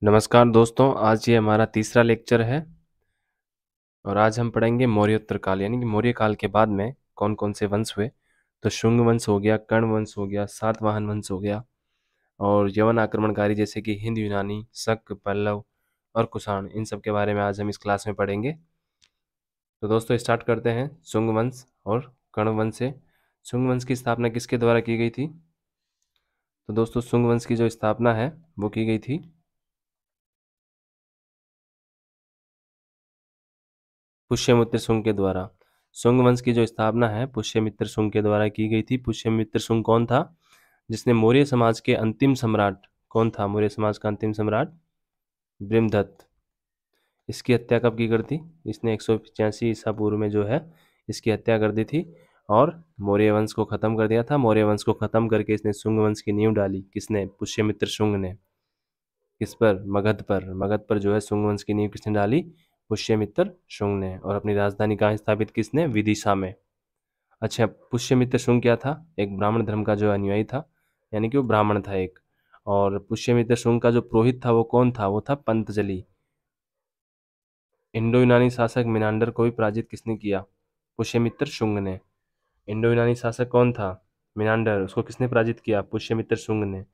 नमस्कार दोस्तों, आज ये हमारा तीसरा लेक्चर है और आज हम पढ़ेंगे मौर्योत्तर काल यानी कि मौर्य काल के बाद में कौन-कौन से वंश हुए। तो शुंग वंश हो गया, कर्ण वंश हो गया, सातवाहन वंश हो गया और यवन आक्रमणकारी जैसे कि हिंद यूनानी, शक, पल्लव और कुषाण, इन सब के बारे में आज हम इस क्लास में पढ़ेंगे। तो दोस्तों स्टार्ट करते हैं शुंग वंश और कर्ण वंश से। शुंग वंश की स्थापना किसके द्वारा की गई थी? तो दोस्तों शुंग वंश की जो स्थापना है वो की गई थी पुष्यमित्र शुंग के द्वारा। शुंग वंश की जो स्थापना है पुष्यमित्र शुंग के द्वारा की गई थी। पुष्यमित्र शुंग कौन था? जिसने मौर्य समाज के अंतिम सम्राट, कौन था मौर्य समाज का अंतिम सम्राट? ब्रह्मदत्त। इसकी हत्या कब की गई थी? इसने 185 ईसा पूर्व में जो है इसकी हत्या कर दी थी और मौर्य वंश को खत्म कर दिया था। मौर्य वंश को खत्म करके इसने शुंग वंश की नींव डाली। किसने? पुष्यमित्र शुंग ने। किस पर? मगध पर। मगध पर जो है शुंग वंश की नींव किसने डाली? पुष्यमित्र शुंग ने। और अपनी राजधानी कहाँ स्थापित की इसने? विदिशा में। अच्छा, पुष्यमित्र शुंग क्या था? एक ब्राह्मण धर्म का जो अनुयायी था, यानी कि वो ब्राह्मण था एक। और पुष्यमित्र शुंग का जो पुरोहित था वो कौन था? वो था पंतजलि। इंडो यूनानी शासक मिनांडर को भी पराजित किसने किया? पुष्यमित्र शुंग ने। इंडो यूनानी शासक कौन था? मिनांडर। उसको किसने पराजित किया? पुष्यमित्र शुंग ने।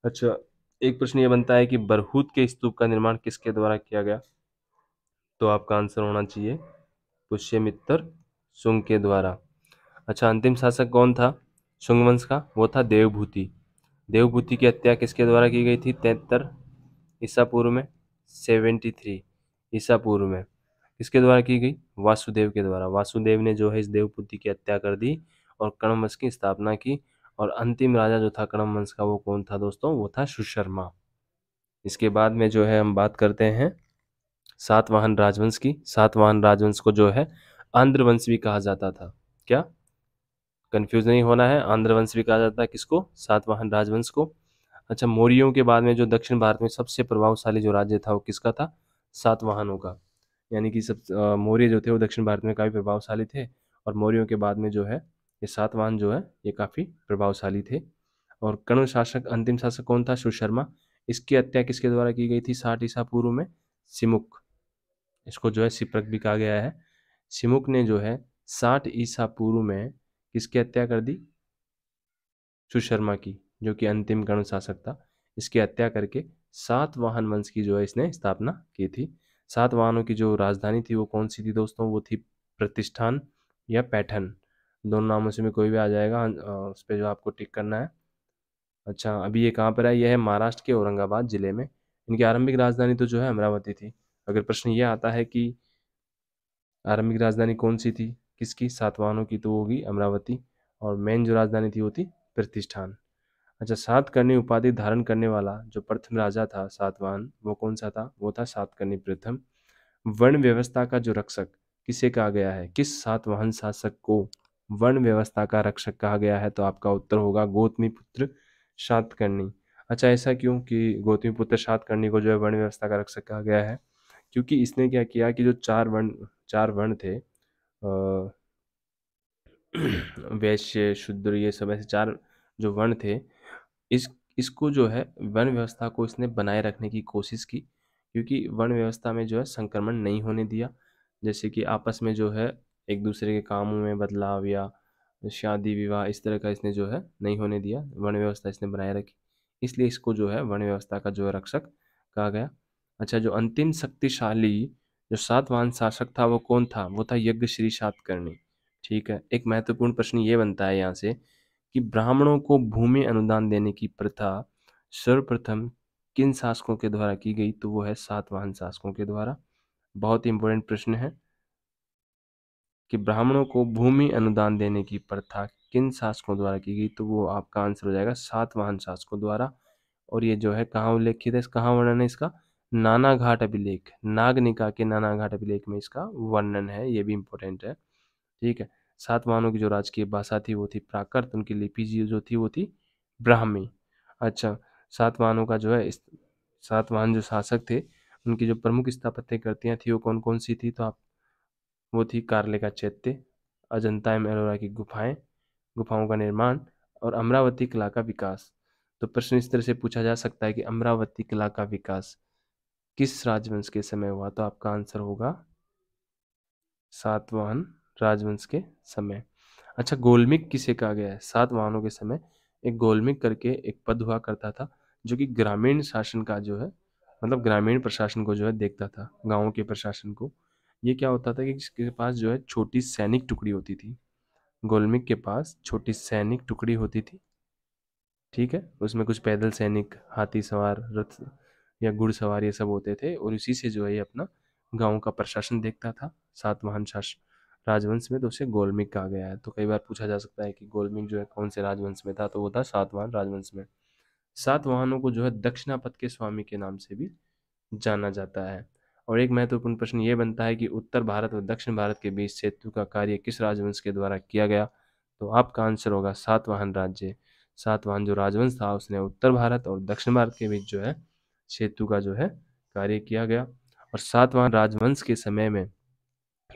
अच्छा, एक प्रश्न ये बनता है कि बरहूत के स्तूप का निर्माण किसके द्वारा किया गया? तो आपका आंसर होना चाहिए पुष्यमित्र शुंग के द्वारा। अच्छा, अंतिम शासक कौन था शुंग वंश का? वो था देवभूति। देवभूति की हत्या किसके द्वारा की गई थी? 73 ईसा पूर्व में। 73 ईसा पूर्व में किसके द्वारा की गई? वासुदेव के द्वारा। वासुदेव ने जो है इस देवभूति की हत्या कर दी और कर्ण वंश की स्थापना की। और अंतिम राजा जो था कर्ण वंश का वो कौन था दोस्तों? वो था सुशर्मा। इसके बाद में जो है हम बात करते हैं सातवाहन राजवंश की। सातवाहन राजवंश को जो है आंध्र वंश भी कहा जाता था। क्या? कंफ्यूज नहीं होना है, आंध्र वंश भी कहा जाता है किसको? सातवाहन राजवंश को। अच्छा, मौर्यों के बाद में जो दक्षिण भारत में सबसे प्रभावशाली जो राज्य था वो किसका था? सातवाहनों का। यानी कि सब मौर्य जो थे वो दक्षिण भारत में काफ़ी प्रभावशाली थे और मौर्यों के बाद में जो है ये सातवाहन जो है ये काफ़ी प्रभावशाली थे। और कर्ण शासक, अंतिम शासक कौन था? सुशर्मा। इसकी हत्या किसके द्वारा की गई थी 60 ईसा पूर्व में? सिमुक। इसको जो है सिप्रक भी कहा गया है। सिमुक ने जो है 60 ईसा पूर्व में किसकी हत्या कर दी? सुशर्मा की, जो कि अंतिम कर्ण शासक था। इसकी हत्या करके सातवाहन वंश की जो है इसने स्थापना की थी। सातवाहनों की जो राजधानी थी वो कौन सी थी दोस्तों? वो थी प्रतिष्ठान या पैठन। दोनों नामों से में कोई भी आ जाएगा, उस पर जो आपको टिक करना है। अच्छा, अभी ये कहाँ पर है? यह है महाराष्ट्र के औरंगाबाद जिले में। इनकी आरंभिक राजधानी तो जो है अमरावती थी। अगर प्रश्न ये आता है कि आरंभिक राजधानी कौन सी थी किसकी? सातवाहनों की, तो होगी अमरावती। और मेन जो राजधानी थी वो थी प्रतिष्ठान। अच्छा, सातकर्णी उपाधि धारण करने वाला जो प्रथम राजा था सातवाहन, वो कौन सा था? वो था सातकर्णी प्रथम। वर्ण व्यवस्था का जो रक्षक किसे कहा गया है? किस सातवाहन शासक को वर्ण व्यवस्था का रक्षक कहा गया है? तो आपका उत्तर होगा गौतमीपुत्र सातकर्णी। अच्छा, ऐसा क्यों कि गौतमीपुत्र सातकर्णी को जो है वर्ण व्यवस्था का रक्षक कहा गया है? क्योंकि इसने क्या किया कि जो चार वर्ण थे, वैश्य, शूद्र, ये सब ऐसे चार जो वर्ण थे, इस इसको जो है वर्ण व्यवस्था को इसने बनाए रखने की कोशिश की। क्योंकि वर्ण व्यवस्था में जो है संक्रमण नहीं होने दिया। जैसे कि आपस में जो है एक दूसरे के कामों में बदलाव या शादी विवाह इस तरह का इसने जो है नहीं होने दिया। वर्ण व्यवस्था इसने बनाए रखी, इसलिए इसको जो है वर्ण व्यवस्था का जो है रक्षक कहा गया। अच्छा, जो अंतिम शक्तिशाली जो सातवाहन शासक था वो कौन था? वो था यज्ञश्री सातकर्णी। ठीक है, एक महत्वपूर्ण प्रश्न ये बनता है यहाँ से कि ब्राह्मणों को भूमि अनुदान देने की प्रथा सर्वप्रथम किन शासकों के द्वारा की गई? तो वो है सातवाहन शासकों के द्वारा। बहुत ही इंपॉर्टेंट प्रश्न है कि ब्राह्मणों को भूमि अनुदान देने की प्रथा किन शासकों द्वारा की गई? तो वो आपका आंसर हो जाएगा सातवाहन शासकों द्वारा। और ये जो है कहाँ उल्लेखित है, कहाँ वर्णन है इसका? नानाघाट अभिलेख, नागनिका के नानाघाट अभिलेख में इसका वर्णन है। ये भी इंपॉर्टेंट है। ठीक है, सातवाहनों की जो राजकीय भाषा थी वो थी प्राकृत, उनकी लिपि जो थी वो थी ब्राह्मी। अच्छा, सातवाहनों का जो है सातवाहन जो शासक थे उनकी जो प्रमुख स्थापत्य कृतियाँ थी वो कौन कौन सी थी? तो आप वो थी कार्ले का चैत्य, अजंता एवं एलोरा की गुफाओं का निर्माण और अमरावती किला का विकास। तो प्रश्न इस तरह से पूछा जा सकता है कि अमरावती किला का विकास किस राजवंश के समय हुआ? तो आपका आंसर होगा सातवाहन राजवंश के समय। अच्छा, गोलमिक किसे कहा गया है? सातवाहनों के समय एक गोलमिक करके एक पद हुआ करता था, जो कि ग्रामीण शासन का जो है, मतलब ग्रामीण प्रशासन को जो है देखता था, गाँवों के प्रशासन को। ये क्या होता था कि किसके पास जो है छोटी सैनिक टुकड़ी होती थी, गोलमिक के पास छोटी सैनिक टुकड़ी होती थी, ठीक है। उसमें कुछ पैदल सैनिक, हाथी सवार, रथ या घुड़सवार ये सब होते थे, और इसी से जो है ये अपना गाँव का प्रशासन देखता था। सातवाहन शासन राजवंश में तो उसे गोलमिक कहा गया है। तो कई बार पूछा जा सकता है कि गोलमिक जो है कौन से राजवंश में था, तो वो था सातवाहन राजवंश में। सातवाहनों को जो है दक्षिणापथ के स्वामी के नाम से भी जाना जाता है। और एक महत्वपूर्ण प्रश्न ये बनता है कि उत्तर भारत और दक्षिण भारत के बीच सेतु का कार्य किस राजवंश के द्वारा किया गया? तो आपका आंसर होगा सातवाहन राज्य। सातवाहन जो राजवंश था उसने उत्तर भारत और दक्षिण भारत के बीच जो है सेतु का जो है कार्य किया गया। और सातवाहन राजवंश के समय में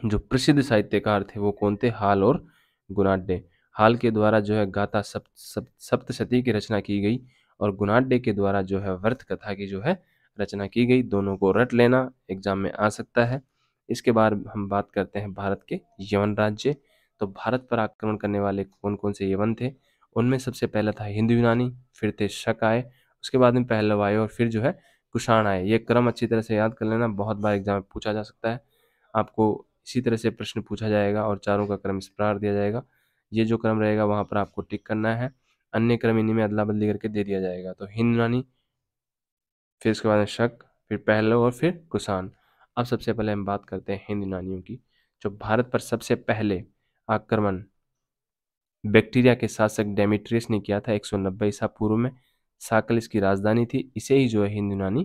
जो प्रसिद्ध साहित्यकार थे वो कौन थे? हाल और गुणाढ्य। हाल के द्वारा जो है गाथा सप्तशती की रचना की गई, और गुणाढ्य के द्वारा जो है वर्त कथा की जो है रचना की गई। दोनों को रट लेना, एग्जाम में आ सकता है। इसके बाद हम बात करते हैं भारत के यवन राज्य। तो भारत पर आक्रमण करने वाले कौन कौन से यवन थे? उनमें सबसे पहला था हिंदू यूनानी, फिर थे शक आए, उसके बाद में पहलव आए, और फिर जो है कुषाण आए। ये क्रम अच्छी तरह से याद कर लेना, बहुत बार एग्जाम में पूछा जा सकता है। आपको इसी तरह से प्रश्न पूछा जाएगा और चारों का क्रम इस प्रकार दिया जाएगा। ये जो क्रम रहेगा वहाँ पर आपको टिक करना है, अन्य क्रम इन्हीं में अदला बदली करके दे दिया जाएगा। तो हिंद यूनानी, फिर उसके बाद में शक, फिर पहलव और फिर कुषाण। अब सबसे पहले हम बात करते हैं हिंद यूनानियों की। जो भारत पर सबसे पहले आक्रमण बैक्टीरिया के शासक डेमेट्रियस ने किया था 190 ईसा पूर्व में। साकल इसकी राजधानी थी, इसे ही जो है हिंद यूनानी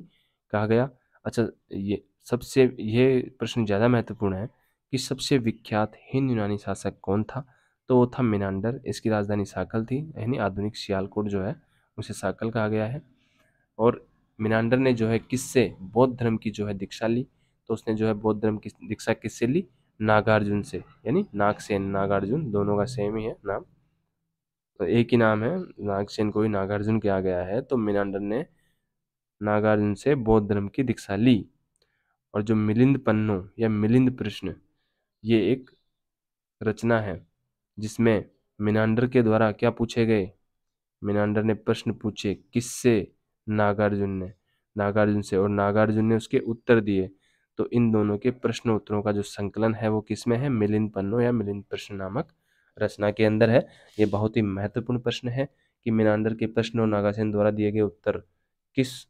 कहा गया। अच्छा, ये प्रश्न ज़्यादा महत्वपूर्ण है कि सबसे विख्यात हिंद यूनानी शासक कौन था? तो वो था मिनांडर। इसकी राजधानी साकल थी, यानी आधुनिक सियालकोट जो है उसे साकल कहा गया है। और मिनांडर ने जो है किससे बौद्ध धर्म की जो है दीक्षा ली? तो उसने जो है बौद्ध धर्म की दीक्षा किससे ली? नागार्जुन से, यानी नागसेन नागार्जुन दोनों का सेम ही है नाम, तो एक ही नाम है। नागसेन को ही नागार्जुन किया गया है। तो मिनांडर ने नागार्जुन से बौद्ध धर्म की दीक्षा ली। और जो मिलिंद पन्नो या मिलिंद प्रश्न, ये एक रचना है जिसमें मिनांडर के द्वारा क्या पूछे गए? मिनांडर ने प्रश्न पूछे, किससे? नागार्जुन ने, नागार्जुन से, और नागार्जुन ने उसके उत्तर दिए। तो इन दोनों के प्रश्न उत्तरों का जो संकलन है वो किसमें है? मिलिंद पन्नो या मिलिंद प्रश्न नामक रचना के अंदर है। ये बहुत ही महत्वपूर्ण प्रश्न है कि मिनांडर के प्रश्न और नागार्जुन द्वारा दिए गए उत्तर किस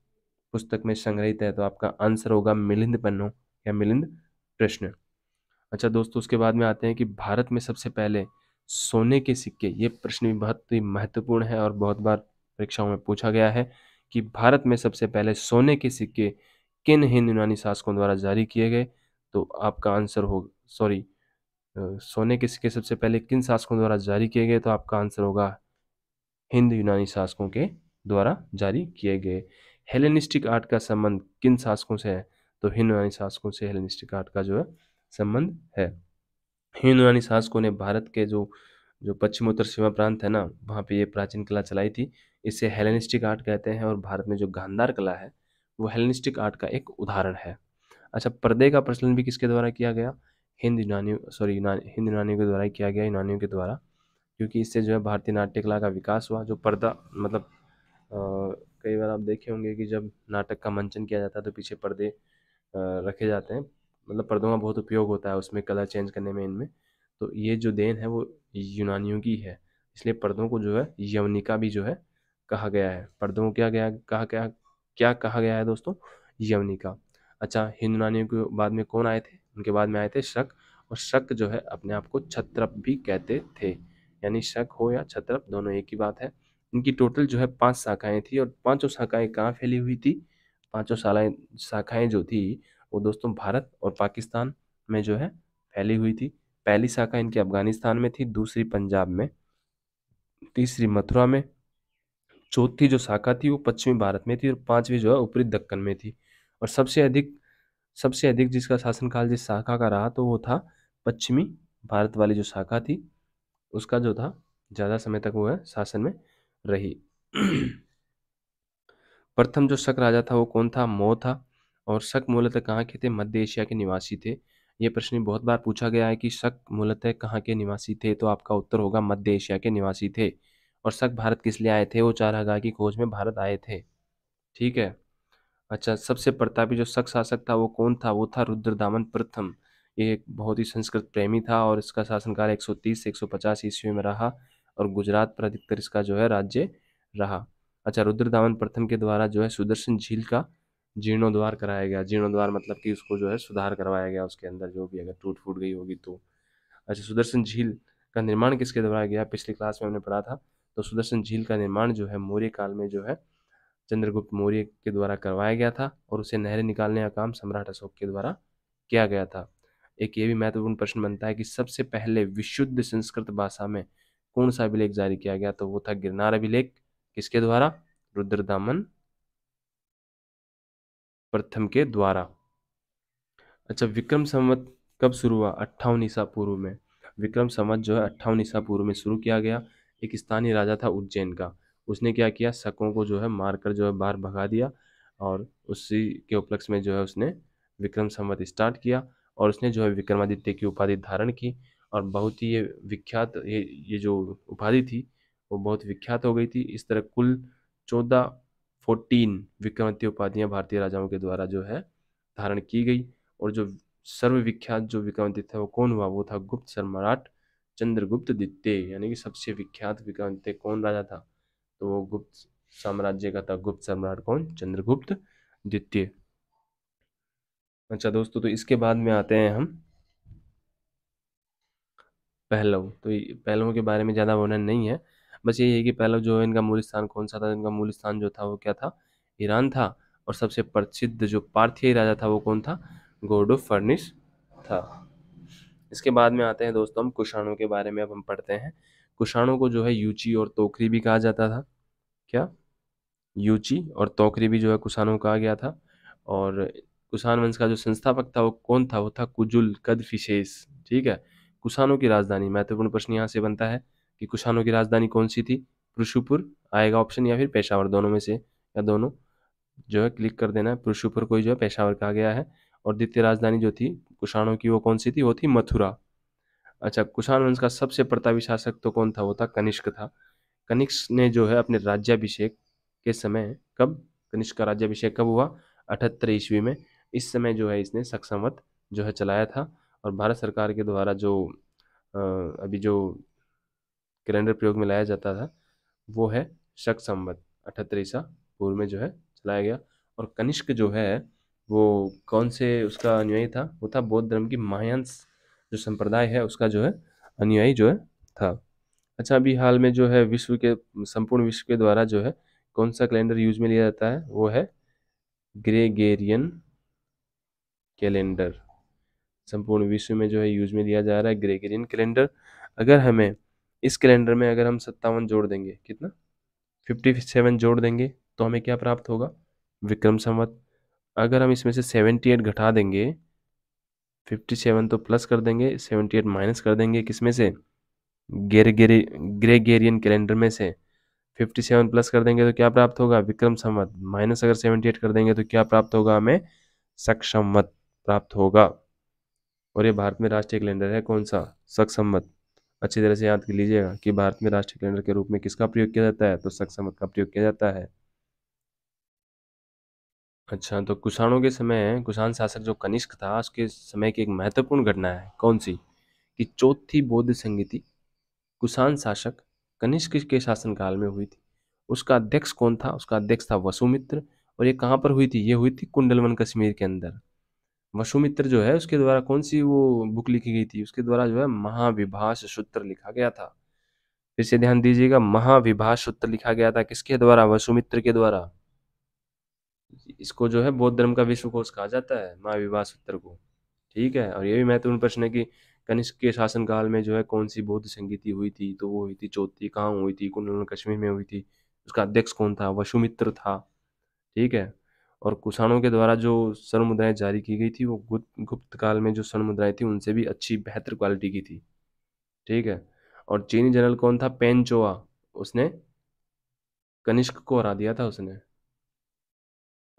पुस्तक में संग्रहित है? तो आपका आंसर होगा मिलिंद पन्नो या मिलिंद प्रश्न। अच्छा दोस्तों, उसके बाद में आते हैं कि भारत में सबसे पहले सोने के सिक्के। ये प्रश्न भी बहुत ही महत्वपूर्ण है और बहुत बार परीक्षाओं में पूछा गया है कि भारत में सबसे पहले सोने के सिक्के किन हिंद यूनानी शासकों द्वारा जारी किए गए? तो आपका आंसर हो, सॉरी, सोने के सिक्के सबसे पहले किन शासकों द्वारा जारी किए गए? तो आपका आंसर होगा हिंद यूनानी शासकों के द्वारा जारी किए गए। हेलेनिस्टिक आर्ट का संबंध किन शासकों से है? तो हिंद यूनानी शासकों से हेलेनिस्टिक आर्ट का जो है संबंध है। हिंद यूनानी शासकों ने भारत के जो जो पश्चिमोत्तर सीमा प्रांत है ना, वहाँ पे ये प्राचीन कला चलाई थी। इसे हेलेनिस्टिक आर्ट कहते हैं। और भारत में जो गांधार कला है वो हेलेनिस्टिक आर्ट का एक उदाहरण है। अच्छा, पर्दे का प्रचलन भी किसके द्वारा किया गया? हिंद यूनानियों के द्वारा ही किया गया, यूनानियों के द्वारा, क्योंकि इससे जो है भारतीय नाट्य कला का विकास हुआ। जो पर्दा, मतलब कई बार आप देखे होंगे कि जब नाटक का मंचन किया जाता है तो पीछे पर्दे रखे जाते हैं, मतलब पर्दों का बहुत उपयोग होता है उसमें, कलर चेंज करने में इनमें। तो ये जो देन है वो यूनानियों की है, इसलिए पर्दों को जो है यवनिका भी जो है कहा गया है। पर्दों को क्या कहा गया है दोस्तों? यवनिका। अच्छा, हिंदू यूनानियों के बाद में कौन आए थे? उनके बाद में आए थे शक। और शक जो है अपने आप को क्षत्रप भी कहते थे, यानी शक हो या क्षत्रप दोनों एक ही बात है। इनकी टोटल जो है 5 शाखाएं थी, और पांचों शाखाएं कहाँ फैली हुई थी? पांचों शाखाएं जो थी वो दोस्तों भारत और पाकिस्तान में जो है फैली हुई थी। पहली शाखा इनकी अफगानिस्तान में थी, दूसरी पंजाब में, तीसरी मथुरा में, चौथी जो शाखा थी वो पश्चिमी भारत में थी, और पांचवी जो है ऊपरी दक्कन में थी। और सबसे अधिक जिसका शासनकाल जिस शाखा का रहा तो वो था पश्चिमी भारत वाली जो शाखा थी, उसका जो था ज़्यादा समय तक वो है शासन में रही। प्रथम जो शक राजा था वो कौन था? मौ था। और शक मूलतः कहाँ के थे? मध्य एशिया के निवासी थे। ये प्रश्न बहुत बार पूछा गया है कि शक मूलतः कहाँ के निवासी थे, तो आपका उत्तर होगा मध्य एशिया के निवासी थे। और शक भारत किस लिए आए थे? वो चारधाम की खोज में भारत आए थे। ठीक है। अच्छा, सबसे प्रतापी जो शक शासक था वो कौन था? वो था रुद्रदामन प्रथम। ये एक बहुत ही संस्कृत प्रेमी था और इसका शासनकाल 130 से 150 ईस्वी में रहा और गुजरात पर अधिकतर इसका जो है राज्य रहा। अच्छा, रुद्रदामन प्रथम के द्वारा जो है सुदर्शन झील का जीर्णोद्धार कराया गया। जीर्णोद्धार मतलब कि उसको जो है सुधार करवाया गया, उसके अंदर जो भी अगर टूट फूट गई होगी तो। अच्छा, सुदर्शन झील का निर्माण किसके द्वारा गया? पिछली क्लास में हमने पढ़ा था। तो सुदर्शन झील का निर्माण जो है मौर्य काल में जो है चंद्रगुप्त मौर्य के द्वारा करवाया गया था और उसे नहरें निकालने का काम सम्राट अशोक के द्वारा किया गया था। एक ये भी महत्वपूर्ण प्रश्न बनता है कि सबसे पहले विशुद्ध संस्कृत भाषा में कौन सा अभिलेख जारी किया गया? तो वो था गिरनार अभिलेख। किसके द्वारा? रुद्रदामन प्रथम के द्वारा। अच्छा, विक्रम संवत कब शुरू हुआ? 58 ईसा पूर्व में। विक्रम संवत जो है 58 ईसा पूर्व में शुरू किया गया। एक स्थानीय राजा था उज्जैन का, उसने क्या किया? शकों को जो है मारकर जो है बाहर भगा दिया और उसी के उपलक्ष्य में जो है उसने विक्रम संवत स्टार्ट किया और उसने जो है विक्रमादित्य की उपाधि धारण की और बहुत ही ये विख्यात ये जो उपाधि थी वो बहुत विख्यात हो गई थी। इस तरह कुल 14 विक्रमादित्य उपाधियां भारतीय राजाओं के द्वारा जो है धारण की गई। और जो सर्वविख्यात जो विक्रमादित्य था वो कौन हुआ? वो था गुप्त सम्राट चंद्रगुप्त द्वितीय। यानी कि सबसे विख्यात विक्रमादित्य कौन राजा था? तो वो गुप्त साम्राज्य का था। गुप्त सम्राट कौन? चंद्रगुप्त द्वितीय। अच्छा दोस्तों, तो इसके बाद में आते हैं हम पहलव। तो पहलवों के बारे में ज़्यादा वर्णन नहीं है, बस यही है कि पहलव जो है इनका मूल स्थान कौन सा था? इनका मूल स्थान जो था वो क्या था? ईरान था। और सबसे प्रसिद्ध जो पार्थेय राजा था वो कौन था? गोर्डोफर्निस था। इसके बाद में आते हैं दोस्तों हम कुषाणों के बारे में। अब हम पढ़ते हैं। कुषाणों को जो है यूची और तोकरी भी कहा जाता था। क्या? यूची और तोकरी भी जो है कुषाणों को कहा गया था। और कुषाण वंश का जो संस्थापक था वो कौन था? वो था कुजुल कदफिसेस। ठीक है। कुषाणों की राजधानी, महत्वपूर्ण प्रश्न यहाँ से बनता है कि कुषाणों की राजधानी कौन सी थी? पुरुषपुर आएगा ऑप्शन, या फिर पेशावर, दोनों में से, या दोनों जो है क्लिक कर देना है। पुरुषपुर को ही जो है पेशावर कहा गया है। और द्वितीय राजधानी जो थी कुषाणों की वो कौन सी थी? वो थी मथुरा। अच्छा, कुषाण वंश का सबसे प्रतापी शासक तो कौन था? वो था कनिष्क था। कनिष्क ने जो है अपने राज्याभिषेक के समय, कब कनिष्क का राज्याभिषेक कब हुआ? 78 ईस्वी में। इस समय जो है इसने शक संवत जो है चलाया था और भारत सरकार के द्वारा जो अभी जो कैलेंडर प्रयोग में लाया जाता था वो है शक संवत। 78 ईसा पूर्व में जो है चलाया गया। और कनिष्क जो है वो कौन से उसका अनुयायी था? वो था बौद्ध धर्म की महायान जो संप्रदाय है उसका जो है अनुयायी जो है था। अच्छा, अभी हाल में जो है विश्व के, संपूर्ण विश्व के द्वारा जो है कौन सा कैलेंडर यूज में लिया जाता है? वो है ग्रेगेरियन कैलेंडर। संपूर्ण विश्व में जो है यूज में लिया जा रहा है ग्रेगेरियन कैलेंडर। अगर हमें इस कैलेंडर में अगर हम 57 जोड़ देंगे, कितना? 57 जोड़ देंगे तो हमें क्या प्राप्त होगा? विक्रम संवत। अगर हम इसमें से 78 घटा देंगे, 57 तो प्लस कर देंगे, 78 माइनस कर देंगे, किसमें से? ग्रेगेरियन कैलेंडर में से। 57 प्लस कर देंगे तो क्या प्राप्त होगा? विक्रम संवत। माइनस अगर 78 कर देंगे तो क्या प्राप्त होगा हमें? शक संवत प्राप्त होगा। और ये भारत में राष्ट्रीय कैलेंडर है कौन सा? शक संवत। अच्छी तरह से याद कर लीजिएगा कि भारत में राष्ट्रीय कैलेंडर के रूप में किसका प्रयोग किया जाता है? तो शक संवत का प्रयोग किया जाता है। अच्छा, तो कुषाणों के समय कुषाण शासक जो कनिष्क था उसके समय की एक महत्वपूर्ण घटना है, कौन सी? कि चौथी बौद्ध संगीति कुषाण शासक कनिष्क के शासनकाल में हुई थी। उसका अध्यक्ष कौन था? उसका अध्यक्ष था वसुमित्र। और ये कहाँ पर हुई थी? ये हुई थी कुंडलवन कश्मीर के अंदर। वसुमित्र जो है उसके द्वारा कौन सी वो बुक लिखी गई थी? उसके द्वारा जो है महाविभाष सूत्र लिखा गया था। फिर से ध्यान दीजिएगा, महाविभाष सूत्र लिखा गया था किसके द्वारा? वसुमित्र के द्वारा। इसको जो है बौद्ध धर्म का विश्वकोश कहा जाता है, महाविभाष सूत्र को। ठीक है। और ये भी महत्वपूर्ण प्रश्न है कि कनिष्क के शासनकाल में जो है कौन सी बौद्ध संगीति हुई थी? तो वो हुई थी चौथी। कहाँ हुई थी? कुंडलन कश्मीर में हुई थी। उसका अध्यक्ष कौन था? वसुमित्र था। ठीक है। और कुषाणों के द्वारा जो स्वर्ण मुद्राएं जारी की गई थी वो गुप्त काल में जो स्वर्ण मुद्राएं थी उनसे भी अच्छी बेहतर क्वालिटी की थी। ठीक है। और चीनी जनरल कौन था? पेनचोआ। उसने कनिष्क को हरा दिया था उसने।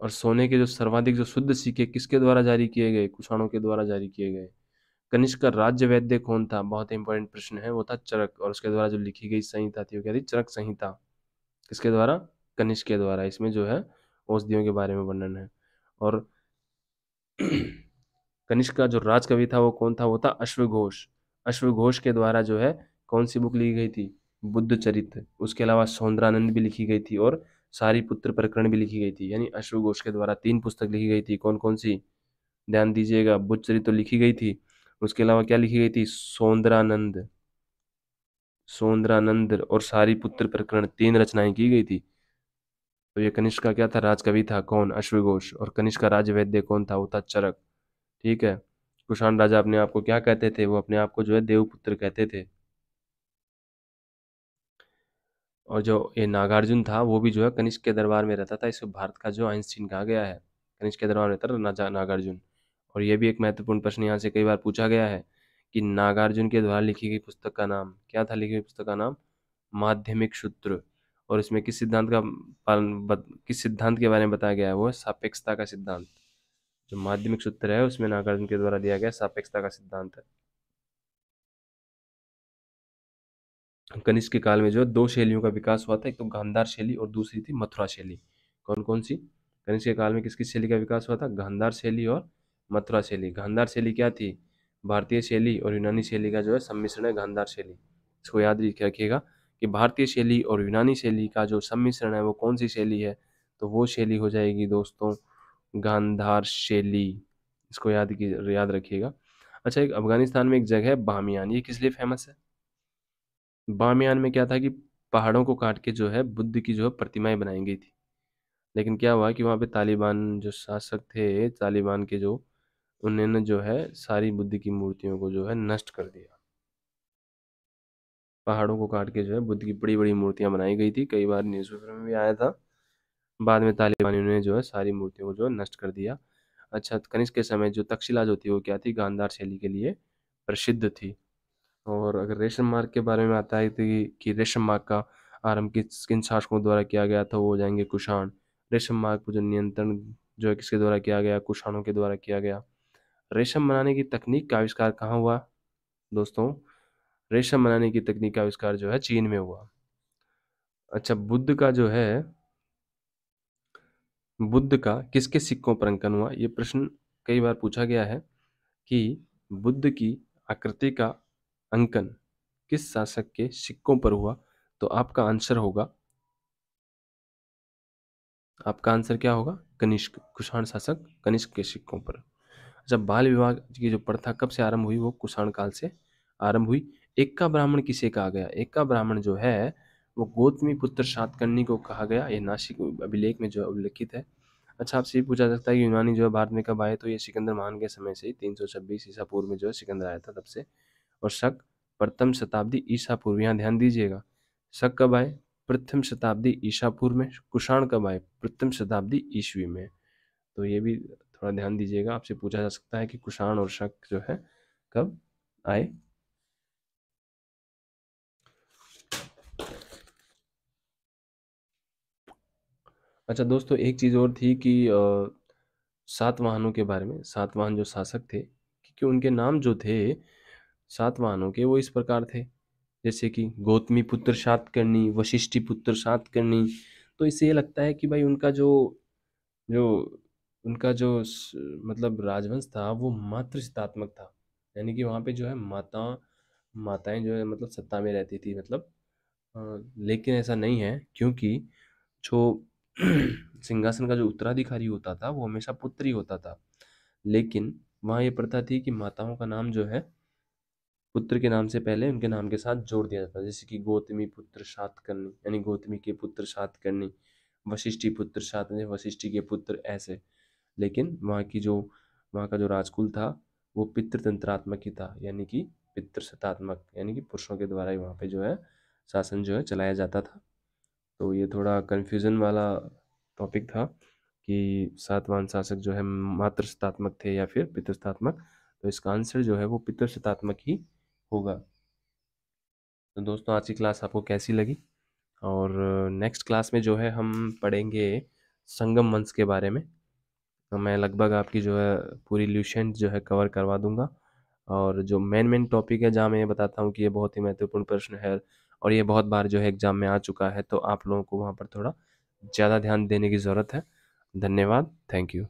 और सोने के जो सर्वाधिक जो शुद्ध सिक्के किसके द्वारा जारी किए गए? कुषाणों के द्वारा जारी किए गए। कनिष्क का राज्य वैद्य कौन था? बहुत इंपॉर्टेंट प्रश्न है, वो था चरक, और उसके द्वारा जो लिखी गई संहिता थी वो क्या थी? चरक संहिता। किसके द्वारा? कनिष्क के द्वारा। इसमें जो है औषधियों के बारे में वर्णन है। और कनिष्क का जो राजकवि था वो कौन था? वो था अश्वघोष। अश्वघोष के द्वारा जो है कौन सी बुक लिखी गई थी? बुद्ध चरित्र। उसके अलावा सौंदरानंद भी लिखी गई थी और सारीपुत्र प्रकरण भी लिखी गई थी। यानी अश्वघोष के द्वारा 3 पुस्तक लिखी गई थी। कौन कौन सी? ध्यान दीजिएगा, बुद्ध चरित्र तो लिखी गई थी, उसके अलावा क्या लिखी गई थी? सौंदरानंद, सौंदरानंद और सारीपुत्र प्रकरण, 3 रचनाएं की गई थी। तो ये कनिष्क का क्या था? राजकवि था। कौन? अश्वघोष। और कनिष्क का राज्य वैद्य कौन था? वो था चरक। ठीक है। कुषाण राजा अपने आप को क्या कहते थे? वो अपने आप को जो है देवपुत्र कहते थे। और जो ये नागार्जुन था वो भी जो है कनिष्क के दरबार में रहता था। इसको भारत का जो आइंस्टीन कहा गया है। कनिष्क के दरबार में रहता था नागार्जुन। और ये भी एक महत्वपूर्ण प्रश्न यहाँ से कई बार पूछा गया है कि नागार्जुन के द्वारा लिखी गई पुस्तक का नाम क्या था? लिखी गई पुस्तक का नाम माध्यमिक सूत्र। और इसमें किस सिद्धांत का किस सिद्धांत के बारे में बताया गया है? वो है सापेक्षता का सिद्धांत। जो माध्यमिक सूत्र है उसमें नागार्जुन के द्वारा दिया गया सापेक्षता का सिद्धांत है। कनिष्क के काल में जो है 2 शैलियों का विकास हुआ था, एक तो गांधार शैली और दूसरी थी मथुरा शैली। कौन कौन सी? कनिष्क के काल में किस किस शैली का विकास हुआ था? गांधार शैली और मथुरा शैली। गांधार शैली क्या थी? भारतीय शैली और यूनानी शैली का जो है सम्मिश्रण है गांधार शैली। इसको याद रखिएगा कि भारतीय शैली और यूनानी शैली का जो सम्मिश्रण है वो कौन सी शैली है? तो वो शैली हो जाएगी दोस्तों गांधार शैली। इसको याद रखिएगा। अच्छा, एक अफगानिस्तान में एक जगह है बामियान, ये किस लिए फेमस है? बामियान में क्या था कि पहाड़ों को काट के जो है बुद्ध की जो है प्रतिमाएं बनाई गई थी। लेकिन क्या हुआ कि वहाँ पे तालिबान जो शासक थे, तालिबान के जो, उन्होंने जो है सारी बुद्ध की मूर्तियों को जो है नष्ट कर दिया। पहाड़ों को काट के जो है बुद्ध की बड़ी बड़ी मूर्तियां बनाई गई थी, कई बार न्यूज़पेपर में भी आया था। बाद में तालिबानियों ने जो है सारी मूर्तियों को जो है नष्ट कर दिया। अच्छा, कनिष्क के समय जो तक्षशिला जो थी वो क्या थी? गांधार शैली के लिए प्रसिद्ध थी। और अगर रेशम मार्ग के बारे में आता है तो कि रेशम मार्ग का आरंभ किन शासकों द्वारा किया गया था? वो हो जाएंगे कुषाण। रेशम मार्ग पर जो नियंत्रण जो है किसके द्वारा किया गया? कुषाणों के द्वारा किया गया। रेशम बनाने की तकनीक का आविष्कार कहाँ हुआ दोस्तों? रेशम बनाने की तकनीक का आविष्कार जो है चीन में हुआ। अच्छा, बुद्ध का किसके सिक्कों पर अंकन हुआ? ये प्रश्न कई बार पूछा गया है कि बुद्ध की आकृति का अंकन किस शासक के सिक्कों पर हुआ? तो आपका आंसर क्या होगा? कनिष्क, कुषाण शासक कनिष्क के सिक्कों पर। अच्छा, बाल विवाह की जो प्रथा कब से आरंभ हुई? वो कुषाण काल से आरंभ हुई। एक्का ब्राह्मण किसे कहा गया? एक्का ब्राह्मण जो है वो गौतमी पुत्र सातकर्णी को कहा गया। ये नासिक अभिलेख में जो है उल्लिखित है। अच्छा, आपसे ये पूछा सकता है कि यूनानी जो है भारत में कब आए? तो ये सिकंदर महान के समय से ही 326 ईसा पूर्व में जो है सिकंदर आया था तब से। और शक प्रथम शताब्दी ईसा पूर्व, यहाँ ध्यान दीजिएगा। शक कब आए? प्रथम शताब्दी ईसा पूर्व में। कुषाण कब आए? प्रथम शताब्दी ईस्वी में। तो ये भी थोड़ा ध्यान दीजिएगा, आपसे पूछा जा सकता है कि कुषाण और शक जो है कब आए। अच्छा दोस्तों, एक चीज़ और थी कि सातवाहनों के बारे में। सातवाहन जो शासक थे, क्योंकि उनके नाम जो थे सातवाहनों के वो इस प्रकार थे, जैसे कि गौतमी पुत्र सातकर्णी, वशिष्ठी पुत्र सातकर्णी। तो इससे ये लगता है कि भाई जो उनका जो मतलब राजवंश था वो मातृसत्तात्मक था। यानी कि वहाँ पे जो है माताएं जो है मतलब सत्ता में रहती थी, मतलब लेकिन ऐसा नहीं है, क्योंकि जो सिंहासन का जो उत्तराधिकारी होता था वो हमेशा पुत्र ही होता था। लेकिन वहाँ ये प्रथा थी कि माताओं का नाम जो है पुत्र के नाम से पहले उनके नाम के साथ जोड़ दिया जाता है। जैसे कि गौतमी पुत्र सातकर्णी, यानी गौतमी के पुत्र सातकर्णी। वशिष्ठी पुत्र सातकर्णी, वशिष्ठी के पुत्र, ऐसे। लेकिन वहाँ का जो राजकुल था वो पितृतंत्रात्मक ही था, यानी कि पितृसत्तात्मक, यानी कि पुरुषों के द्वारा ही वहाँ पे जो है शासन जो है चलाया जाता था। तो ये थोड़ा कन्फ्यूज़न वाला टॉपिक था कि सातवाहन शासक जो है मातृसत्तात्मक थे या फिर पितृसत्तात्मक। तो इसका आंसर जो है वो पितृसत्तात्मक ही होगा। तो दोस्तों, आज की क्लास आपको कैसी लगी? और नेक्स्ट क्लास में जो है हम पढ़ेंगे संगम वंश के बारे में। तो मैं लगभग आपकी जो है पूरी ल्यूसेंट जो है कवर करवा दूंगा। और जो मेन टॉपिक है जहाँ मैं ये बताता हूँ कि ये बहुत ही महत्वपूर्ण प्रश्न है और ये बहुत बार जो है एग्जाम में आ चुका है, तो आप लोगों को वहाँ पर थोड़ा ज़्यादा ध्यान देने की ज़रूरत है। धन्यवाद, थैंक यू।